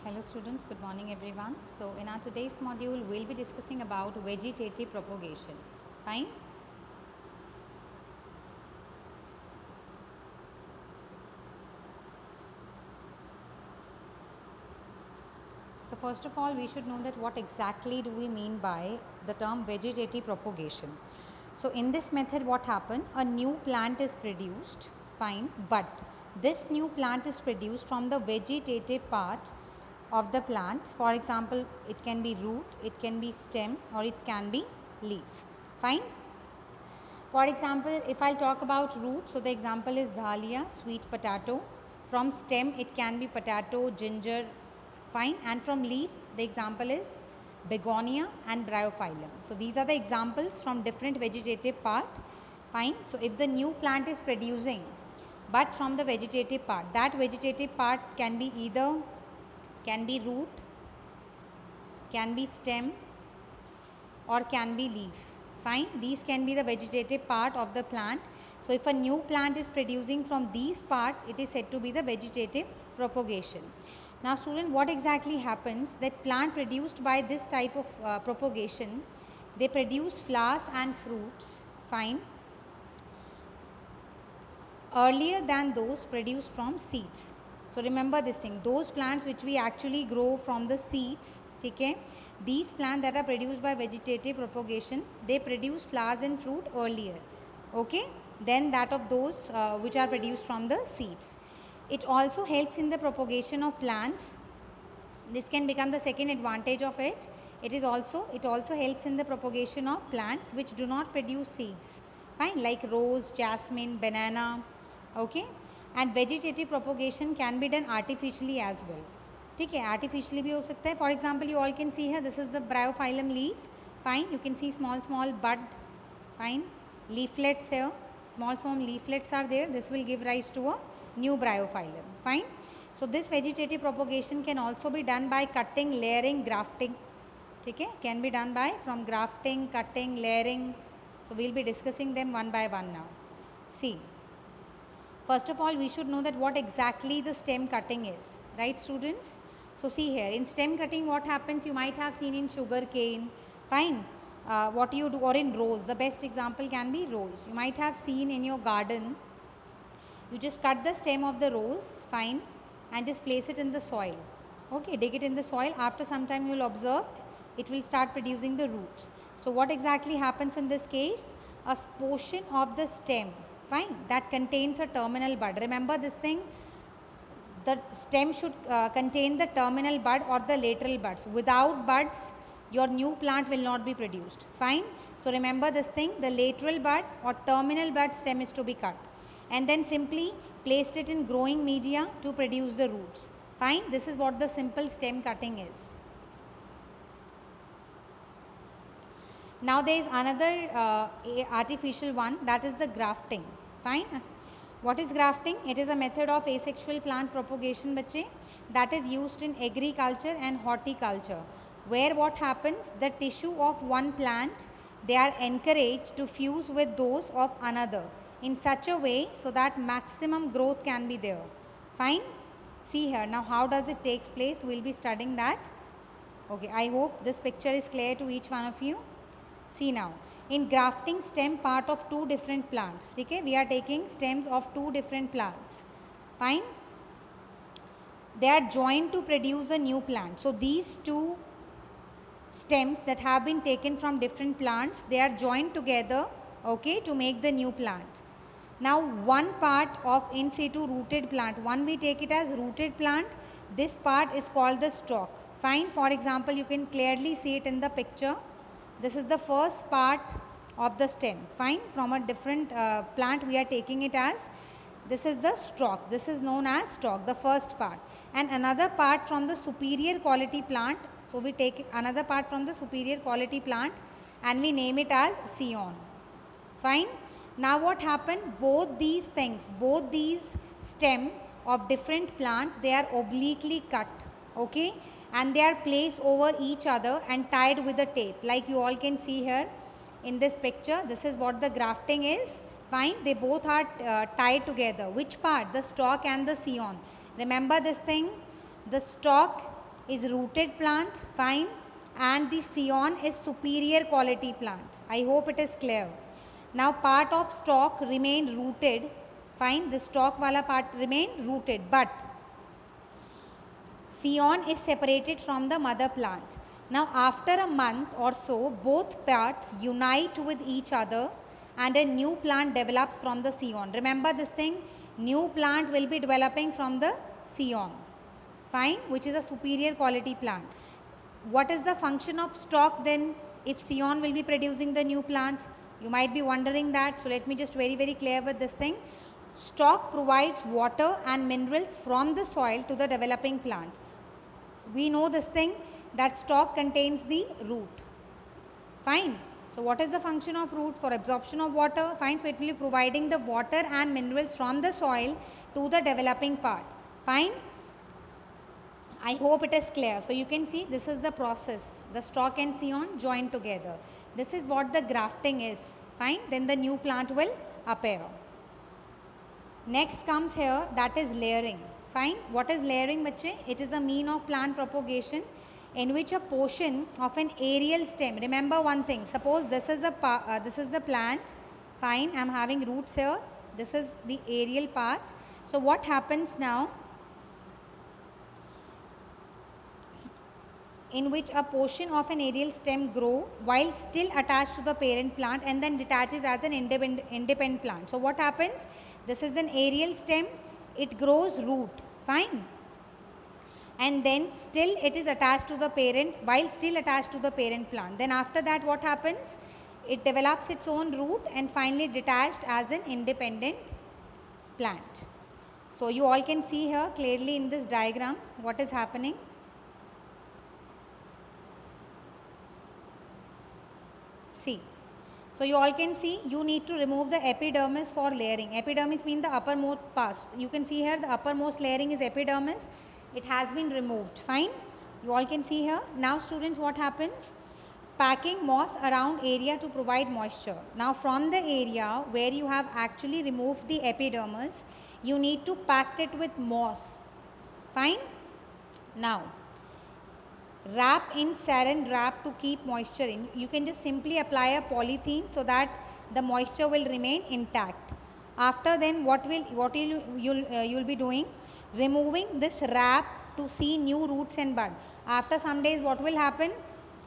Hello students, good morning everyone. So in our today's module, we'll be discussing about vegetative propagation. Fine? So first of all, we should know that what exactly do we mean by the term vegetative propagation. So in this method, what happened? A new plant is produced, fine, but this new plant is produced from the vegetative part of the plant. For example, it can be root, it can be stem, or it can be leaf. Fine? For example, if I talk about root, so the example is dahlia, sweet potato. From stem, it can be potato, ginger, fine. And from leaf, the example is begonia and bryophyllum. So these are the examples from different vegetative part, fine. So if the new plant is producing, but from the vegetative part, that vegetative part can be either, can be root, can be stem, or can be leaf. Fine, these can be the vegetative part of the plant. So if a new plant is producing from these part, it is said to be the vegetative propagation. Now student, what exactly happens that plant produced by this type of propagation, they produce flowers and fruits, fine, earlier than those produced from seeds. So remember this thing, those plants which we actually grow from the seeds, okay, these plants that are produced by vegetative propagation, they produce flowers and fruit earlier, okay, than that of those which are produced from the seeds. It also helps in the propagation of plants. This can become the second advantage of it. It also helps in the propagation of plants which do not produce seeds, fine, like rose, jasmine, banana, okay. And vegetative propagation can be done artificially as well, ठीक है, artificially भी हो सकता है. For example, you all can see here, this is the bryophyllum leaf, fine, you can see small bud, fine, leaflets here, small leaflets are there. This will give rise to a new bryophyllum, fine. So this vegetative propagation can also be done by cutting, layering, grafting, okay, can be done by from grafting, cutting, layering. So we'll be discussing them one by one now. See, first of all, we should know that what exactly the stem cutting is, right students? So see here, in stem cutting what happens, you might have seen in sugar cane, fine, what you do, or in rose, the best example can be rose. You might have seen in your garden, you just cut the stem of the rose, fine, and just place it in the soil, okay, dig it in the soil. After some time you will observe it will start producing the roots. So what exactly happens in this case? A portion of the stem, fine, that contains a terminal bud. Remember this thing, the stem should contain the terminal bud or the lateral buds. Without buds, your new plant will not be produced, fine. So remember this thing, the lateral bud or terminal bud stem is to be cut, and then simply placed it in growing media to produce the roots, fine. This is what the simple stem cutting is. Now there is another artificial one, that is the grafting, fine. What is grafting? It is a method of asexual plant propagation, bache, that is used in agriculture and horticulture, where what happens, the tissue of one plant, they are encouraged to fuse with those of another in such a way so that maximum growth can be there, fine. See here, now how does it takes place? We will be studying that. Okay, I hope this picture is clear to each one of you. See now, in grafting stem part of two different plants, okay, we are taking stems of two different plants, fine, they are joined to produce a new plant. So these two stems that have been taken from different plants, they are joined together, okay, to make the new plant. Now one part of in situ rooted plant, one we take it as rooted plant, this part is called the stalk, fine. For example, you can clearly see it in the picture. This is the first part of the stem, fine. From a different plant we are taking it as, this is the stalk, this is known as stalk, the first part. And another part from the superior quality plant, so we take another part from the superior quality plant and we name it as scion, fine. Now what happened, both these things, both these stem of different plant, they are obliquely cut, okay, and they are placed over each other and tied with a tape, like you all can see here in this picture. This is what the grafting is, fine. They both are tied together. Which part? The stalk and the scion. Remember this thing, the stalk is rooted plant, fine, and the scion is superior quality plant. I hope it is clear. Now part of stalk remain rooted, fine, the stalk wala part remain rooted, but scion is separated from the mother plant. Now after a month or so, both parts unite with each other and a new plant develops from the scion. Remember this thing, new plant will be developing from the scion, fine, which is a superior quality plant. What is the function of stalk then if scion will be producing the new plant? You might be wondering that. So let me just very clear with this thing. Stalk provides water and minerals from the soil to the developing plant. We know this thing that stalk contains the root, fine. So what is the function of root? For absorption of water, fine. So it will be providing the water and minerals from the soil to the developing part, fine. I hope it is clear. So you can see this is the process, the stalk and scion joined together. This is what the grafting is, fine. Then the new plant will appear. Next comes here, that is layering, fine. What is layering, bachche? It is a mean of plant propagation in which a portion of an aerial stem, remember one thing, suppose this is the plant, fine, I am having roots here, this is the aerial part. So what happens now, in which a portion of an aerial stem grow while still attached to the parent plant and then detaches as an independent plant. So what happens, this is an aerial stem, it grows root, fine, and then still it is attached to the parent, while still attached to the parent plant. Then after that what happens, it develops its own root and finally detached as an independent plant. So you all can see here clearly in this diagram what is happening. See, so you all can see, you need to remove the epidermis for layering. Epidermis means the uppermost part. You can see here the uppermost layering is epidermis. It has been removed, fine. You all can see here. Now students, what happens? Packing moss around area to provide moisture. Now from the area where you have actually removed the epidermis, you need to pack it with moss, fine. Now wrap in saran wrap to keep moisture in. You can just simply apply a polythene so that the moisture will remain intact. After then what you'll be doing, removing this wrap to see new roots and bud. After some days what will happen,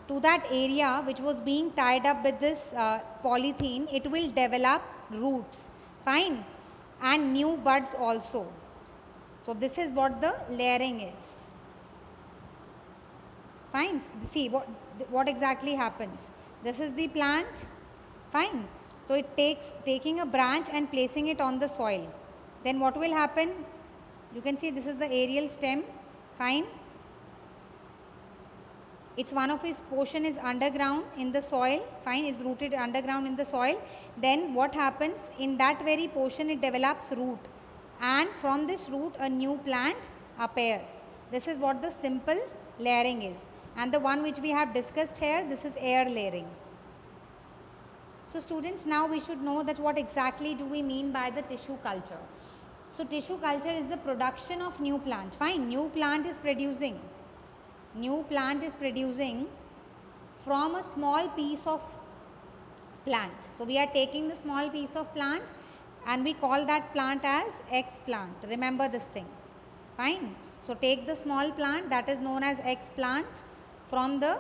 to that area which was being tied up with this polythene, it will develop roots, fine, and new buds also. So this is what the layering is. Fine, see what exactly happens. This is the plant, fine. So it taking a branch and placing it on the soil. Then what will happen? You can see this is the aerial stem, fine. It's one of its portion is underground in the soil, fine, it's rooted underground in the soil. Then what happens, in that very portion it develops root, and from this root a new plant appears. This is what the simple layering is. And the one which we have discussed here, this is air layering. So students, now we should know that what exactly do we mean by the tissue culture. So tissue culture is the production of new plant, fine. New plant is producing from a small piece of plant. So we are taking the small piece of plant and we call that plant as X plant. Remember this thing, fine. So take the small plant, that is known as X plant, from the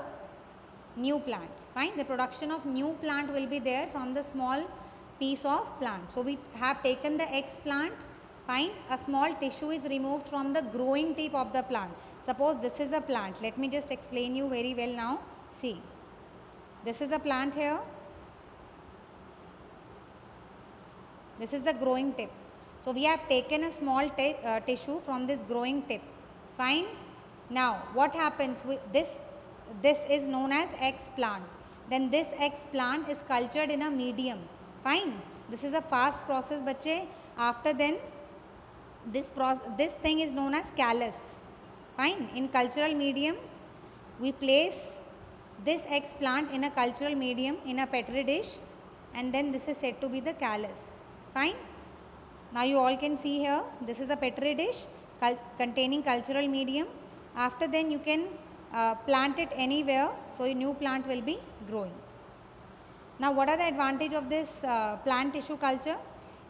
new plant, fine. The production of new plant will be there from the small piece of plant. So we have taken the X plant, fine. A small tissue is removed from the growing tip of the plant. Suppose this is a plant. Let me just explain you very well now. See, this is a plant here. This is the growing tip. So we have taken a small tissue from this growing tip, fine. Now what happens with this is known as X plant. Then this X plant is cultured in a medium, fine. This is a fast process, bachche. After then this thing is known as callus, fine. In cultural medium we place this X plant in a cultural medium in a petri dish, and then this is said to be the callus, fine. Now you all can see here, this is a petri dish containing cultural medium. After then you can plant it anywhere, so a new plant will be growing. Now what are the advantage of this plant tissue culture?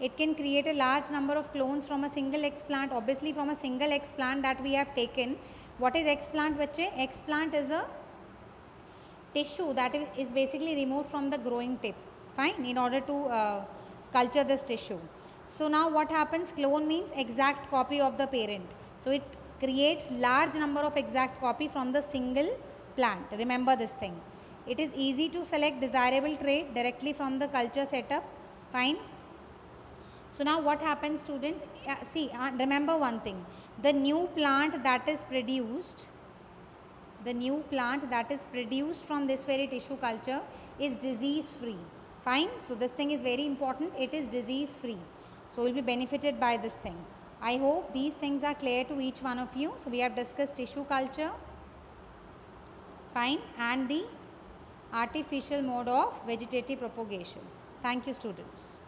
It can create a large number of clones from a single explant. Obviously from a single explant that we have taken. What is explant bachche? Explant is a tissue that is basically removed from the growing tip, fine, in order to culture this tissue. So now what happens? Clone means exact copy of the parent. So it creates large number of exact copy from the single plant. Remember this thing. It is easy to select desirable trait directly from the culture setup, fine. So now what happens, students? See, remember one thing, the new plant that is produced from this very tissue culture is disease free, fine. So this thing is very important, it is disease free, so will be benefited by this thing. I hope these things are clear to each one of you. So we have discussed tissue culture, fine, and the artificial mode of vegetative propagation. Thank you, students.